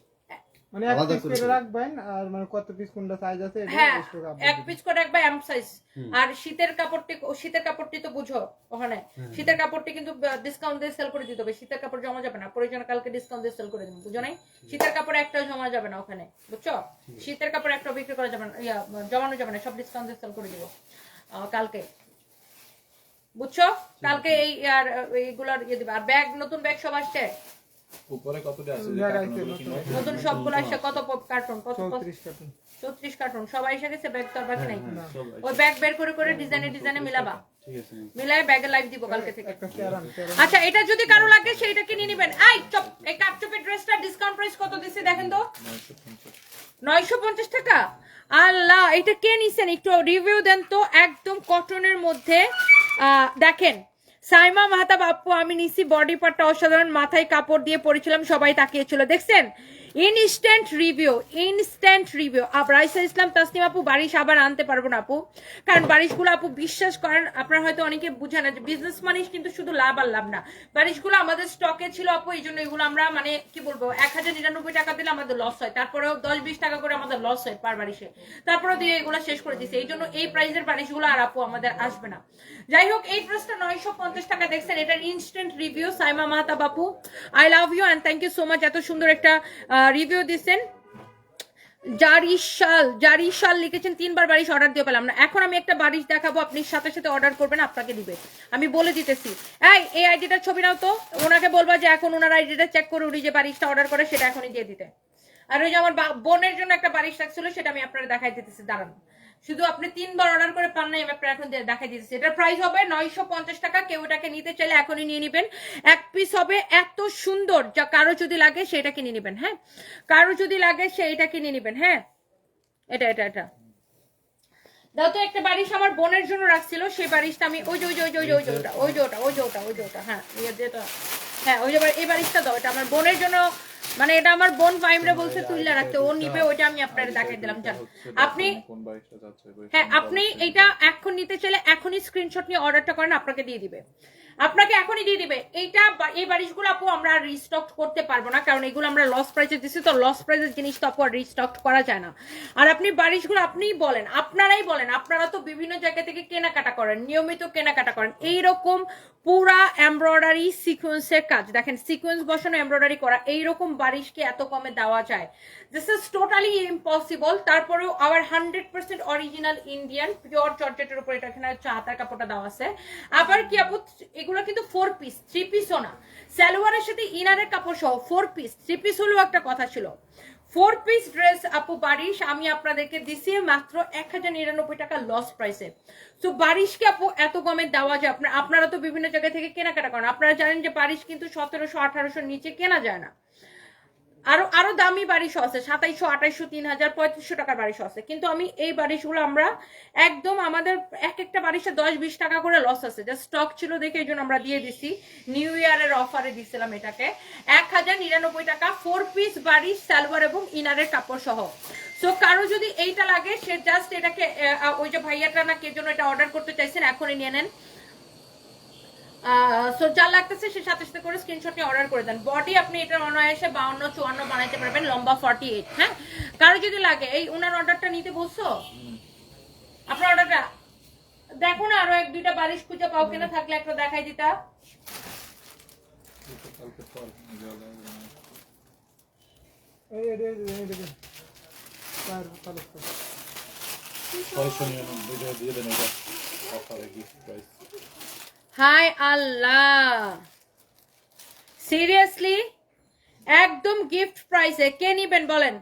মানে এক পিস করে রাখবেন, আর মানে কত পিস কোনটা সাইজ আছে এটা হ্যাঁ, স্টক আপডেট। এক পিস করে রাখবা এম সাইজ। আর শীতের কাপড়টি তো বুঝো, ওখানে শীতের কাপড়টি কিন্তু ডিসকাউন্ট দিয়ে সেল করে দিতে হবে। শীতের কাপড় জমা যাবে না, প্রয়োজনে কালকে ডিসকাউন্ট দিয়ে সেল করে দিন, বুঝো নাই? শীতের কাপড় একটাও জমা যাবে না ওখানে, বুঝছো? শীতের কাপড় একটাও বিক্রি করা যাবে না, জমানো যাবে না, সব ডিসকাউন্ট দিয়ে সেল করে দিব কালকে, বুঝছো? কালকে এই আর এইগুলার ইয়ে দিবে। আর ব্যাগ, নতুন ব্যাগ সব আসছে, উপরে কতটা আছে? নতুন সবগুলো আসছে। কত কার্টুন? কত? 34 কার্টন। 34 কার্টুন সবাই এসে গেছে। ব্যাগ তো আর বাকি নাই। ওই ব্যাগ বের করে করে ডিজাইনে মিলাবা, মিলাই ব্যাগে লাইভ দিব কালকে থেকে। আচ্ছা, এটা যদি কারো লাগে সেইটা কিনে নেবেন। এই কাটচুপের ড্রেসটা ডিসকাউন্ট প্রাইস কত দিছে দেখেন তো, 950 টাকা। আল্লাহ, এটা কে নিছেন একটু রিভিউ দেন তো। একদম কটনের মধ্যে দেখেন, সাইমা মাহতাব আপু আমি নিছি, বডি পার্টটা অসাধারণ, মাথায় কাপড় দিয়ে পরেছিলাম, সবাই তাকিয়েছিল, দেখছেন? Instant review. রাইসা ইসলাম তাসনিম আপু, বারিশ আবার আনতে পারবো না আপু, কারণ বারিশগুলো আপু বিশ্বাস করেন, আপনারা হয়তো অনেকে বুঝে না যে বিজনেস মানুষ কিন্তু শুধু লাভ আর লাভ না। বারিশগুলো আমাদের স্টকে ছিল আপু, এই জন্য এগুলো আমরা মানে কি বলবো 1099 টাকা দিলে আমাদের লস হয়, তারপরেও 10-20 টাকা করে আমাদের লস হয় পার বারিশে, তারপরেও দিয়ে এগুলো শেষ করে দিচ্ছে। এই জন্য এই প্রাইসের বারিশগুলো আর আপু আমাদের আসবে না। যাই হোক, এই ড্রেসটা 950 টাকা দেখছেন, এটার ইনস্ট্যান্ট রিভিউ। সাইমা মাহতাব আপু, I love you and thank you so much, এত সুন্দর একটা রিভিউ দিচ্ছেন। জারিশাল লিখেছেন 3বার বারিশ অর্ডার দিয়ে পেলাম না। এখন আমি একটা বারিশ দেখাবো, আপনি সাথে সাথে অর্ডার করবেন, আপনাকে দিবে, আমি বলে দিতেছি। এই আইডিটার ছবি নাও তো, ওনাকে বলবা যে এখন ওনার আইডিটা চেক করে উনি যে বারিশটা অর্ডার করে সেটা এখনই দিয়ে দিতে। আর ওই যে আমার বোনের জন্য একটা বারিশ রাখছিল, সেটা আমি আপনারা দেখাই দিতেছি, দাঁড়ান। শুধু আপনি 3বার অর্ডার করে পান নাই, আমি আপনার এখন দেখাই দিতেছি। এটার প্রাইস হবে 950 টাকা। কেউ এটাকে নিতে চাইলে এখনই নিয়ে নেবেন। এক পিস হবে, এত সুন্দর, যা কারো যদি লাগে সেটা কিনে নেবেন। হ্যাঁ, কারো যদি লাগে সেইটা কিনে নেবেন। হ্যাঁ, এটা দাও তো একটা বারিশ আমার বোনের জন্য রাখছিল, সেই বারিশটা আমি ওই যে হ্যাঁ হ্যাঁ, ওই যে এই বারিশটা দাও, এটা আমার বোনের জন্য, মানে এটা আমার বোন ফাইমরে বলছে তুইলা রাখতে, ও নিবে, ওইটা আমি আপনাদের দেখাই দিলাম। জান আপনি, হ্যাঁ আপনি এটা এখন নিতে চাইলে এখনই স্ক্রিনশট নিয়ে অর্ডারটা করেন, আপনাকে দিয়ে দিবে, আপনাকে এখনই দিয়ে দিবে। এইটা এই বারিশগুলো আপু আমরা রিস্টক করতে পারবো না, কারণ এগুলো আমরা লস প্রাইসে দিচ্ছি, তো লস প্রাইসের জিনিস তো আপু আর রিস্টক করা যায় না। আর আপনি বারিশগুলো আপনিই বলেন, আপনারাই বলেন, আপনারা তো বিভিন্ন জায়গা থেকে কেনাকাটা করেন, নিয়মিত কেনাকাটা করেন, এইরকম পুরা এমব্রয়ডারি সিকোয়েন্সের কাজ দেখেন, সিকোয়েন্স বসানো এমব্রয়ডারি করা, এইরকম বারিশকে এত কমে দেওয়া যায়, দিস ইজ টোটালি ইম্পসিবল। তারপরেও আবার 100% অরিজিনাল ইন্ডিয়ান পিওর জর্জেটের উপর এটা এখানে হচ্ছে হাতার কাপড়টা দেওয়া আছে। আবার কি আপু, এগুলো কিন্তু 4 পিস, 3 পিসও না, সালোয়ারের সাথে ইনারের কাপড় সহ 4 পিস, 3 পিস হলেও একটা কথা ছিল, 4 পিস ড্রেস আপু বারিশ আমি আপনাদেরকে দিছি মাত্র 1099 টাকা লস প্রাইসে। সো বারিশকে আপু এত কমে দেওয়া যায়, আপনারা তো বিভিন্ন জায়গা থেকে কেনাকাটা করেন, আপনারা জানেন যে বারিশ কিন্তু 1700-1800 নিচে কেনা যায় না। আরো দামি বারিশ আছে 2700, 2800, 3000, 3500 টাকার বারিশ আছে, কিন্তু আমি এই বারিশগুলো আমরা একদম আমাদের এক একটা বারিশে 10-20 টাকা করে লস আছে, জাস্ট স্টক ছিল দেখে এই জন্য আমরা দিয়ে দিছি, নিউ ইয়ারের অফারে দিছিলাম এটাকে 1099 টাকা 4 পিস বারিশ সালোয়ার এবং ইনারের কাপড় সহ। সো কারো যদি এইটা লাগে সে জাস্ট এটাকে ওই যে ভাইয়াটা না কে জন্য এটা অর্ডার করতে চাইছেন এখনই নিয়ে নেন। সো যা লাগতেছে সে সাথে সাথে করে স্ক্রিনশট নিয়ে অর্ডার করে দেন। বডি আপনি এটা অনায়াসে 52-54 বানাইতে পারবেন, লম্বা 48। হ্যাঁ, কারো যদি লাগে এই উনার অর্ডারটা নিতে বলছো, আপনার অর্ডারটা দেখো না, আরো 1-2টা বারিশ খুঁজে পাও কিনা, থাকলে একটা দেখাই দিতা। হাই আল্লাহ, সিরিয়াসলি একদম গিফট প্রাইসে কে নিবেন বলেন?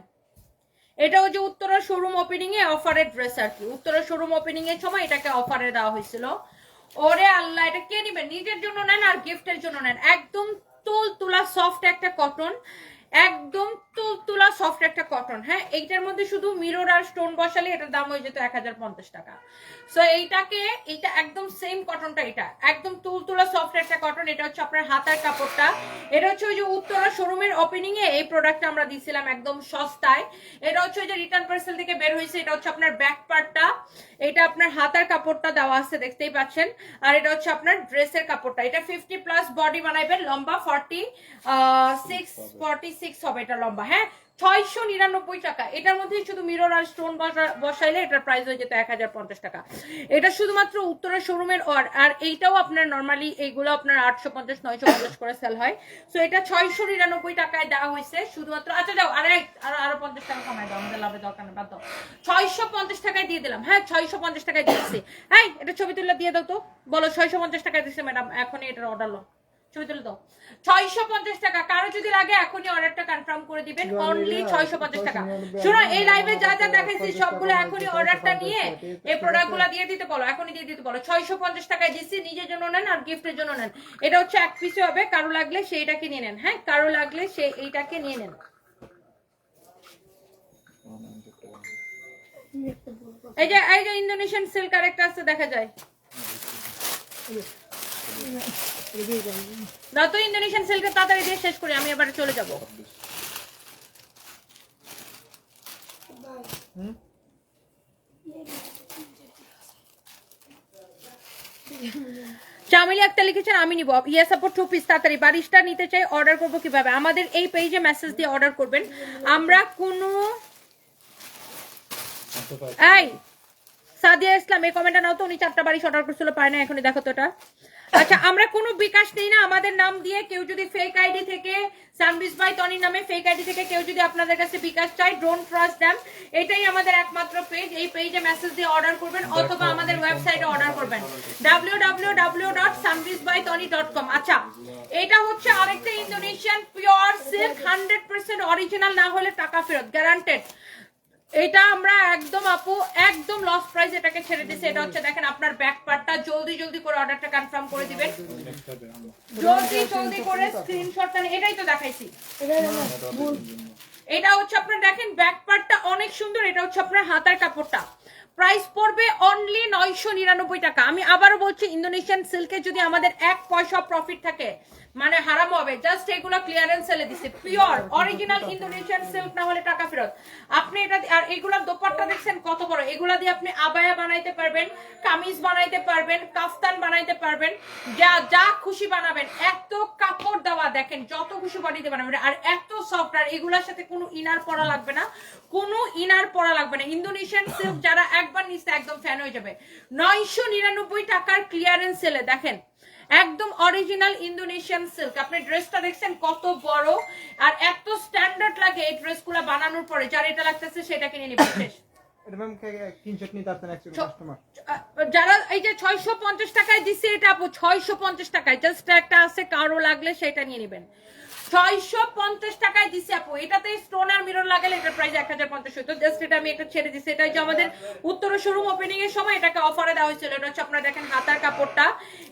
এটা হচ্ছে উত্তরা শোরুম ওপেনিং এ অফারের ড্রেস আর কি, উত্তরা শোরুম ওপেনিং এর সময় এটাকে অফারে দেওয়া হয়েছিল। ওরে আল্লাহ, এটা কে নিবেন? নিজের জন্য নেন আর গিফটের জন্য নেন। একদম তুলা সফট একটা কটন, একদম তুলা সফট একটা কটন। হ্যাঁ, এইটার মধ্যে শুধু মিরর আর স্টোন বসালে এটার দাম হয়ে যেত 1050 টাকা। সো এইটা একদম সেম কটনটা, এটা একদম তুলা সফট একটা কটন। এটা হচ্ছে আপনার হাতার কাপড়টা, এটা হচ্ছে ওই যে উত্তরা শোরুমের ওপেনিং এ এই প্রোডাক্টটা আমরা দিছিলাম একদম সস্তায়। এটা হচ্ছে ওই যে রিটার্ন পার্সেল থেকে বের হয়েছে। এটা হচ্ছে আপনার ব্যাক পার্টটা, এটা আপনার হাতার কাপড়টা দেওয়া আছে দেখতেই পাচ্ছেন, আর এটা হচ্ছে আপনার ড্রেসের কাপড়টা। এটা 50+ বডি বানাইবেন, লম্বা 46 হবে এটা লম্বা। হ্যাঁ, 699 টাকা। এটার মধ্যে শুধু মিরর আর স্টোন বসাইলে এটার প্রাইস হয়ে যেত 1050 টাকা। এটা শুধুমাত্র উত্তরা শোরুমের। আর এইটাও আপনার নর্মালি এইগুলো আপনার 850-950 করে সেল হয়। সো এটা 699 টাকায় দেওয়া হয়েছে শুধুমাত্র। আচ্ছা যাও, আরো 50 টাকা কমাই দাও, আমাদের লাভে দরকার নেই, বাদ দাও। 650 টাকায় দিয়ে দিলাম। হ্যাঁ, 650 টাকায় দিয়েছি। হ্যাঁ, এটা ছবি তুলে দিয়ে দাও তো, বলো 650 টাকায় দিচ্ছে ম্যাডাম, এখনই এটার অর্ডার লো, ছবি তুলে দাও। 650 টাকা। কারো যদি লাগে এখনই অর্ডারটা কনফার্ম করে দিবেন, অনলি 650 টাকা। শুনো, এই লাইভে যা যা দেখাইছি সবগুলো এখনই অর্ডারটা নিয়ে এই প্রোডাক্টগুলো দিয়ে দিতে বলো, এখনই দিয়ে দিতে বলো। 650 টাকায় দিচ্ছি, নিজের জন্য নেন আর গিফটের জন্য নেন। এটা হচ্ছে এক পিসে হবে, কারো লাগলে সেইটাকে নিয়ে নেন। হ্যাঁ, কারো লাগলে সে এইটাকে নিয়ে নেন। এই যে ইন্দোনেশিয়ান সিল্ক আরেকটা আছে, দেখা যায় দাও তো ইন্দোনেশিয়ান সিল্কের, তাড়াতাড়ি দিয়ে শেষ করি, আমি এবার চলে যাব। চামিলি একটা লিখেছেন আমি নিব। ইয়েস আপু, 2 পিস তাড়াতাড়ি। বারিশটা নিতে চাই, অর্ডার করব কিভাবে? আমাদের এই পেজে মেসেজ দিয়ে অর্ডার করবেন। আমরা কোনো এই সাদিয়া ইসলাম এই কমেন্টটা নাও তো, উনি 4টা বারিশ অর্ডার করছিল, পায় না, এখনই দেখো তো এটা। আচ্ছা, আমরা কোনো বিকাশ নেই না, আমাদের নাম দিয়ে কেউ যদি ফেক আইডি থেকে সানবিজ বাই তনির নামে ফেক আইডি থেকে কেউ যদি আপনাদের কাছে বিকাশ চাই, ডোন্ট ট্রাস্ট দেম। এটাই আমাদের একমাত্র পেজ, এই পেজে মেসেজ দিয়ে অর্ডার করবেন অথবা আমাদের ওয়েবসাইটে অর্ডার করবেন www.sanbizbytony.com। আচ্ছা, এটা হচ্ছে আরেকটা ইন্দোনেশিয়ান পিওর সিল্ক, 100% অরিজিনাল না হলে টাকা ফেরত গ্যারান্টেড। এটা আমরা একদম আপু একদম লস প্রাইস এটাকে ছেড়ে দিছি। এটা হচ্ছে দেখেন আপনার ব্যাক পার্টটা, জলদি করে অর্ডারটা কনফার্ম করে দিবেন, জলদি করে স্ক্রিনশটটা নিয়ে। এটাই তো দেখাইছি। এটা হচ্ছে আপনার দেখেন ব্যাক পার্টটা অনেক সুন্দর। এটা হচ্ছে আপনার হাতার কাপড়টা, প্রাইস পড়বে অনলি 999 টাকা। আমি আবারও বলছি, ইন্দোনেশিয়ান সিল্কে যদি আমাদের 1 পয়সা প্রফিট থাকে মানে হারাম হবে। জাস্ট এগুলো ক্লিয়ারেন্স সেলে দিছে, পিওর অরিজিনাল ইন্দোনেশিয়ান সিল্ক না হলে টাকা ফেরত। আপনি এটা আর এগুলোর দোপাট্টা দেখছেন কত বড়, এগুলা দিয়ে আপনি আবায়া বানাইতে পারবেন, কামিজ বানাইতে পারবেন, কাফতান বানাইতে পারবেন, যা খুশি বানাবেন। এত কাপড় দেওয়া দেখেন, যত খুশি বডিতে বানাবেন, আর এত সফট। আর এগুলোর সাথে কোনো ইনার পরা লাগবে না, কোনো ইনার পরা লাগবে না। ইন্দোনেশিয়ান সিল্ক যারা একবার নিচ্ছে একদম ফ্যান হয়ে যাবে। 999 টাকার ক্লিয়ারেন্স সেলে দেখেন একদম অরিজিনাল ইন্দোনেশিয়ান সিল্ক। আপনি ড্রেসটা দেখছেন কত বড় আর এত স্ট্যান্ডার্ড লাগে এই ড্রেসগুলো বানানোর পরে। যার এটা লাগতেছে সেটা কিনে নিবেন। শেষ। যারা এই যে 650 টাকায় দিচ্ছে, এটা আপু 650 টাকায় জাস্ট একটা আছে, কারো লাগলে সেটা নিয়ে নিবেন। 650 টাকায় দিছি আপু। এটাতে স্টোন আর মিরর লাগালে এটার প্রাইস 1050 হতো। জাস্ট এটা আমি একটা ছেড়ে দিছি। এটা হচ্ছে আমাদের উত্তর শোরুম ওপেনিং এর সময় এটাকে অফারে দেওয়া হয়েছিল। এটা হচ্ছে আপনারা দেখেন হাতার কাপড়টা,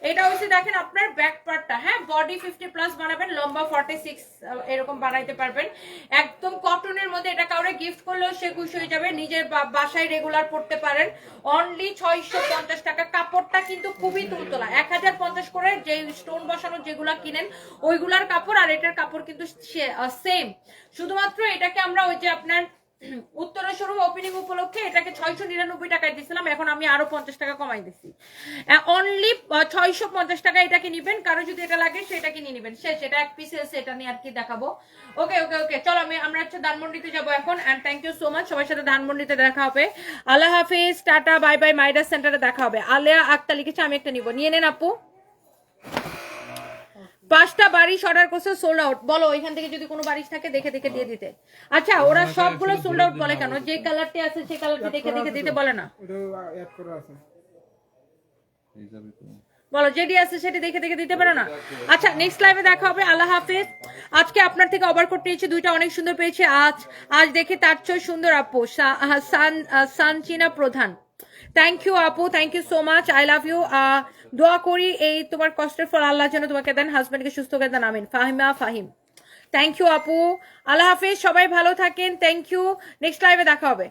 এটা হচ্ছে দেখেন আপনার ব্যাক পার্টটা, হ্যাঁ বডি 50+ বানাবেন, লম্বা 46 এরকম বানাইতে পারবেন। একদম কটনের মধ্যে, এটা কাউরে গিফট করলেও সে খুশি হয়ে যাবে, নিজের বাসায় রেগুলার পড়তে পারেন। অনলি 650 টাকা। কাপড়টা কিন্তু খুবই তুলতলা, 1050 করে যে স্টোন বসানো যেগুলা কিনেন ওইগুলার কাপড় আর এটার কাপড় কিন্তু সেম। শুধুমাত্র এটাকে আমরা ওই যে আপনার উত্তরা শোরুম ওপেনিং উপলক্ষে এটাকে 699 টাকায় দিছিলাম, এখন আমি আরো 50 টাকা কমাই দিছি। অনলি 650 টাকা এটাকে নিবেন। কারো যদি এটা লাগে সেটাকে নিয়ে নিবেন। শেষ, এটা এক পিস এসে, এটা নিয়ে আর কি দেখাবো। ওকে ওকে ওকে, চলো আমরা হচ্ছে ধানমন্ডিতে যাবো এখন। And thank you so much, সবার সাথে ধানমন্ডিতে দেখা হবে। আল্লাহ হাফিজ, টাটা, বাই বাই। মাইডাস সেন্টারে দেখা হবে। আলেয়া আক্তার লিখেছে, আমি একটা নিব, নিয়ে নেন আপু। 5টা বারিশ অর্ডার করছে, সোল্ড আউট। বলো ওইখান থেকে যদি কোনো বারিশ থাকে দেখে দেখে দিয়ে দিতে। আচ্ছা, ওরা সবগুলো সোল্ড আউট বলে কেন? যে কালারটি আছে সেই কালারটি দেখে দেখে দিতে বলে না? এটা অ্যাড করা আছে। বলো যেটি আছে সেটি দেখে দেখে দিতে পারো না? আচ্ছা, নেক্সট লাইভে দেখা হবে। আল্লাহ হাফেজ। আজকে আপনার থেকে অর্ডার করতে এসেছি, দুইটা অনেক সুন্দর পেয়েছি। আজ দেখে তার চেয়ে সুন্দর আপু সানচিনা প্রধান। থ্যাংক ইউ আপু, thank you so much, I love you. দোয়া করি এই তোমার কষ্টের ফল আল্লাহ যেন তোমাকে দেন, হাজবেন্ডকে সুস্থ করে দেন, আমিন। ফাহিম, থ্যাংক ইউ আপু। আল্লাহ হাফেজ, সবাই ভালো থাকেন। থ্যাংক ইউ, নেক্সট লাইভে দেখা হবে।